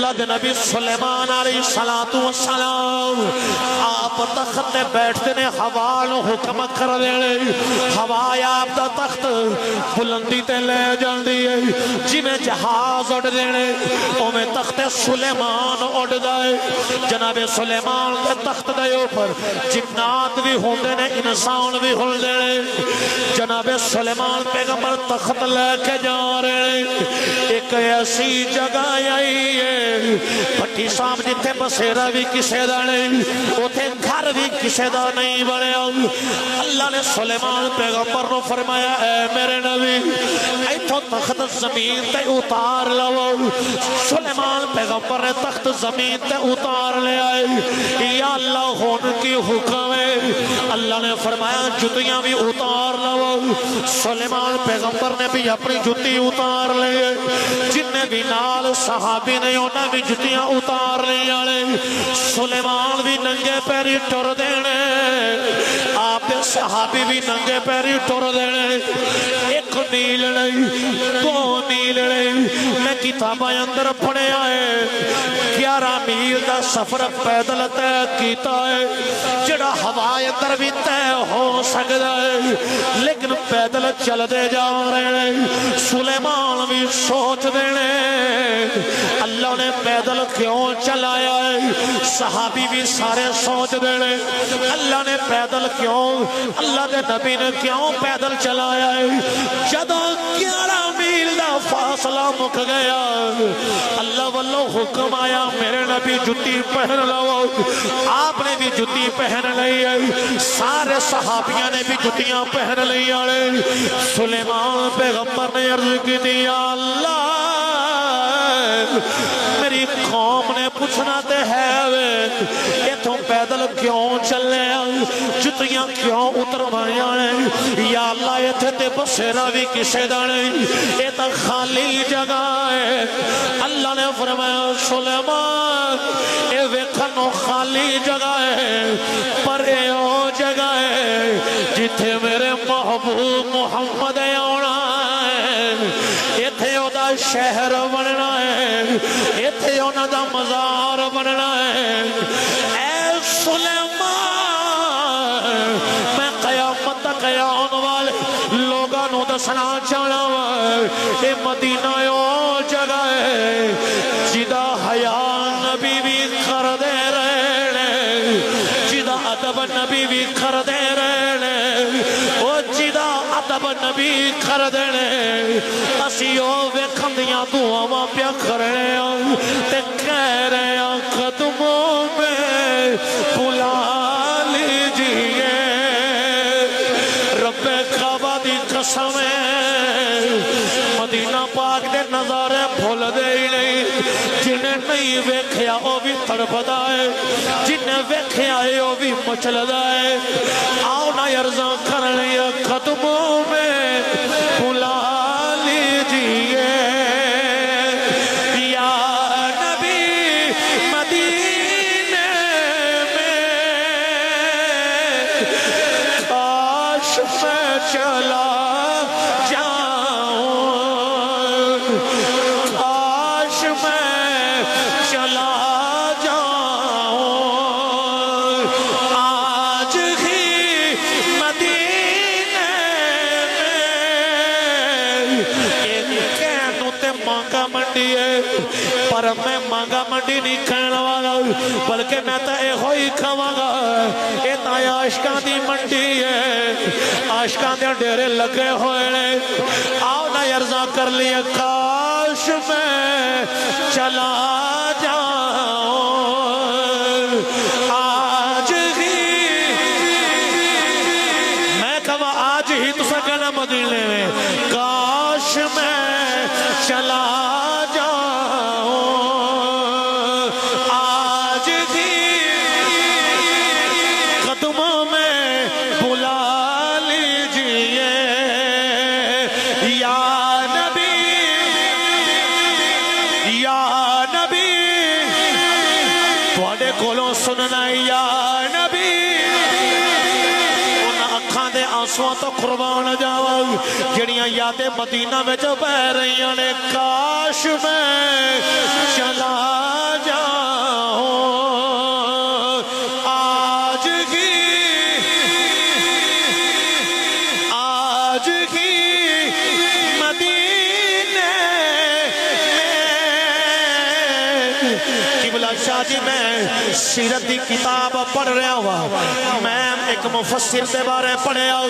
اللہ دے نبی سلیمان علیہ السلام آپ تخت تے بیٹھتے نے ہوا نو حکم کر دینے ہوا آپ دا تخت بلندی تے لے جاندی ہے جی میں جہاز اڑ دینے او میں تخت سلیمان اڑ دائے جناب سلیمان کے تخت دے اوپر جنات بھی ہوندے نے انسان بھی ہوندے نے جناب سلیمان پیغمبر تخت لے کے جا رہے ہیں ایک ایسی جگہ آئی ہے پٹی صاحب جتھے بسیرہ بھی کسے دا نہیں اتھے گھر بھی کسے دا نہیں بڑے اللہ نے سلیمان پیغمبر نے فرمایا اے میرے نبی ایتھو تخت زمین تے اتار لو سلیمان پیغمبر نے تخت زمین تے اتار لے آئے یا اللہ ہون کی حکم ہے اللہ نے فرمایا جتیاں بھی اتار لو سلیمان پیغمبر نے بھی اپنی جتی اتار لے جنہیں بھی نال صحابی نے انہیں بھی جتیاں اتار لے آلے سلیمان بھی ننگے پیری ٹر دینے آپ صحابی بھی ننگے پیری ٹر دینے ایک میل نہیں دو میل نہیں میں کتابیں اندر پڑھے آئے 11 میل دا سفر پیدل تے کیتا ہے جڑا ہوا اندر بھی تے ہو سکتا ہے لیکن پیدل چل دے جا رہے ہیں سلیمان بھی سوچ دینے اللہ نے پیدل کیوں چلایا ہے صحابی بھی سارے سوچ دینے اللہ نے پیدل کیوں اللہ دے نبی نے کیوں پیدل چلایا ہے جدوں 11 میل دا فاصلہ مک گیا اللہ واللہ حکم آیا میرے نبی جتی پہن لو آپ نے بھی جتی پہن لئی ہے سارے صحابیاں نے بھی جتیاں پہن لئی آڑے سلیمان پیغمبر نے عرض کی دیا اللہ میری قوم نے پوچھنا تے ہے یہ تو پیدل کیوں چلے جتیاں کیوں اتروایا یا اللہ یہ تھے تے بسیرہ بھی کسے دانے یہ تا خالی جگہ ہے اللہ نے فرمایا سلیمان یہ ویکھنو خالی جگہ ہے پر یہ او جگہ ہے جتھے میرے محبوب محمد آنا ہے یہ تھے او دا شہر بننا ہے یہ تھے او دا مزار بننا ہے اے سلیمان میں قیامت تک آن والے لوگاں نو دسنا چاہنا اے مدینہ او جگہ ہے جدا حیا نبی بھی کر دے رہے جدا ادب نبی بھی کر دے رہے او جدا ادب نبی کر دینے اسی او ویکھندیاں دعاواں پیا کرنے تے کہہ رہے ہیں قدموں میں بلا لیجئے رب کعبہ دی قسم مدینہ پاک دے نظارے بھول دے ہی نہیں جنہیں نہیں ویکھیا او بھی تڑپدا ہے جنہیں ویکھیا ہے او بھی مچلدا ہے آؤ نہ عرضاں کر لیا قدموں میں بلا لیجئے یا نبی مدینے میں کاش میں چلا پر میں مانگا منڈی نہیں کھانا والا بلکہ میں تا اے ہوئی کھاواں گا اے تا عاشقاں دی منڈی ہے عاشقاں دے ڈیرے لگے ہوئے نے آؤ نہ عرضاں کر لیا کاش میں چلا جاؤں آج ہی میں کہا آج ہی تو سکنا مدینے میں کاش میں چلا آنسواں تو قربان جاواں جڑیاں یادیں مدینہ میں جو بہ رہی ہیں کاش میں چلا قبلہ شاہ جی میں سیرت دی کتاب پڑھ رہا ہوا میں ایک مفسر دے بارے پڑھیا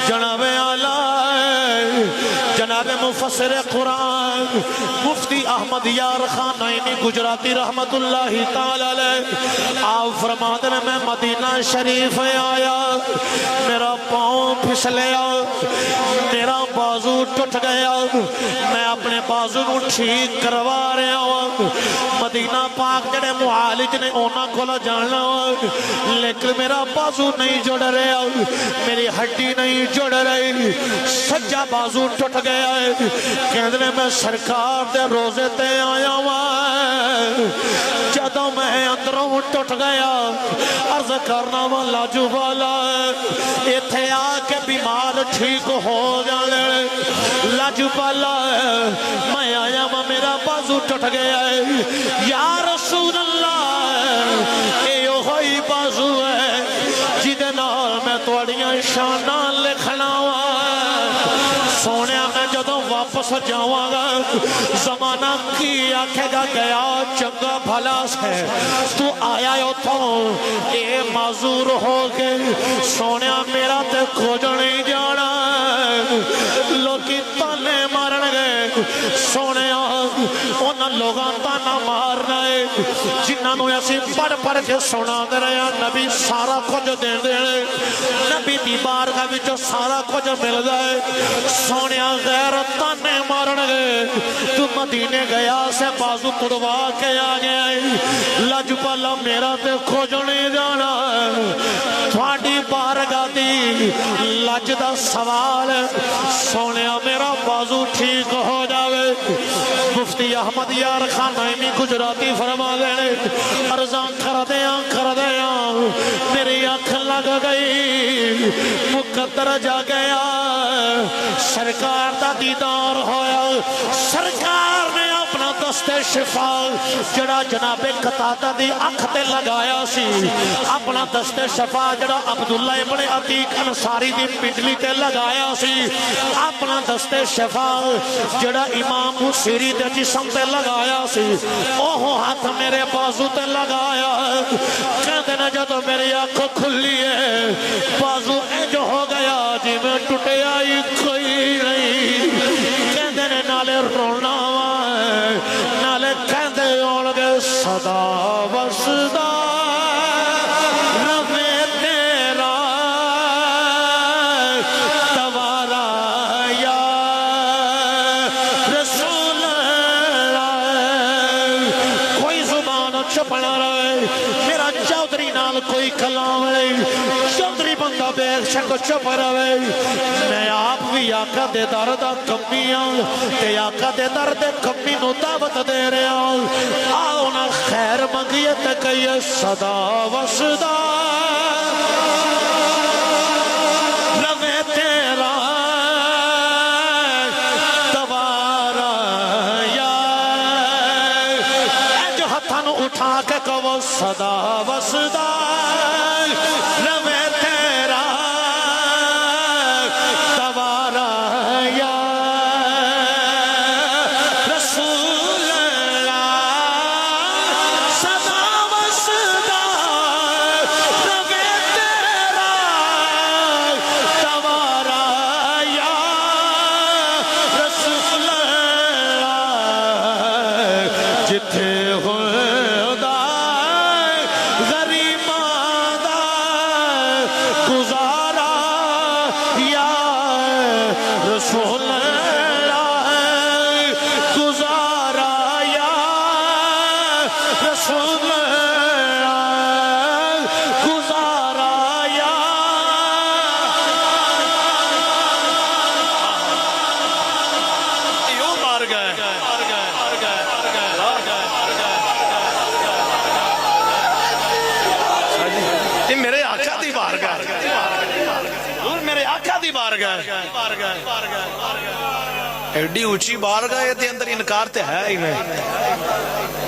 جناب اعلی جناب مفسر قرآن مفتی احمد یار خان نعیمی گجراتی رحمت اللہ تعالی علیہ آپ فرماتے ہیں میں مدینہ شریف آیا میرا پاؤں پھسلیا میرا بازو ٹوٹ گیا میں اپنے بازو کو ٹھیک کروا رہا ہوں مدینہ پاک جڑے معالج نے اونا کھولا جانا لیکن میرا بازو نہیں جڑ رہا میری ہڈی نہیں جڑ رہی سجا بازو ٹوٹ گیا ہے کہندے میں سرکار دے روزے تے آیا ہوں جدوں میں اندروں ٹوٹ گیا عرض کرنا والا جو والا ایتھے آ کے بیمار ٹھیک ہو جانے لاجو پالا میں آیا ہوں میرا بازو ٹوٹ گیا ہے یا رسول اللہ اے ہوئی بازو ہے جدے نال میں توڑیاں شانہ لکھنا ہوا سونے میں جدوں واپس جاؤں گا زمانہ کی آنکھیں گا گیا چنگا بھلا سے تو آیا ہو تو اے معذور ہو گئے سونے میرا تے کھوج نہیں جانا لوگی تانے مارن گئے سونے انہاں لوگاں تانا مارنا ہے جنہاں نو ایسی پڑھ پڑھ کے سنا دے رہے ہیں نبی سارا کچھ دے دے نبی دی بارگاہ وچ سارا کچھ مل جائے سونے غیر تانے مارن گئے تو مدینے گیا سے بازو تڑوا کے آ گئے لج پالا میرا تے کھوجنے جانا تھوڑی بارگاہ دی لج دا سوال سونے میرا بازو ٹھیک ہو جاوے مفتی احمد یار خان نعیمی گجراتی فرما دے عرضاں کر دیاں میری آنکھ لگ گئی مقدر جا گیا سرکار دا دیدار ہویا سرکار نے اپنا دست شفا جڑا جناب قتادہ دی آنکھ تے لگایا سی اپنا دست شفا جڑا عبداللہ ابن عتیق انصاری دی پنڈلی تے لگایا سی اپنا دست شفا جڑا امام حسیری دے جسم تے لگایا سی اوہ ہاتھ میرے بازو تے لگایا کہتے نا جدو میری آنکھ کھلی ہے بازو انج ہو گیا جی میں ٹوٹے آئی کوئی نہیں کہتے نے نالے رونا نالے کہتے اولگے صدا وصدا رفے تیرا توارا یا رسول اللہ کوئی زبان چھپنا رہے میرا چودری نال کوئی کلام نہیں چودری بندہ بے شک چھپ رہے میں آپ بھی آقا دے درد کمیاں تے آقا دے درد کمی نو دعوت دے رہے ہیں آؤ نا خیر منگیت کئیے صدا وصدا روے تیرا دوارا یا جو ہتھن اٹھا کے کہو صدا وصدا روے تیرا دوارا یا رسول اللہ صدا وصدا روے تیرا دوارا یا رسول اللہ جتھے خدا غریباں دا گزارا یا رسول اللہ گزارا یا رسول اللہ گزارا یا یوں مار گئے یہ میرے آقا دی بارگاہ میرے آقا دی بارگاہ ایڈی اونچی بارگاہ تے اندر انکار تے ہے ہی نہیں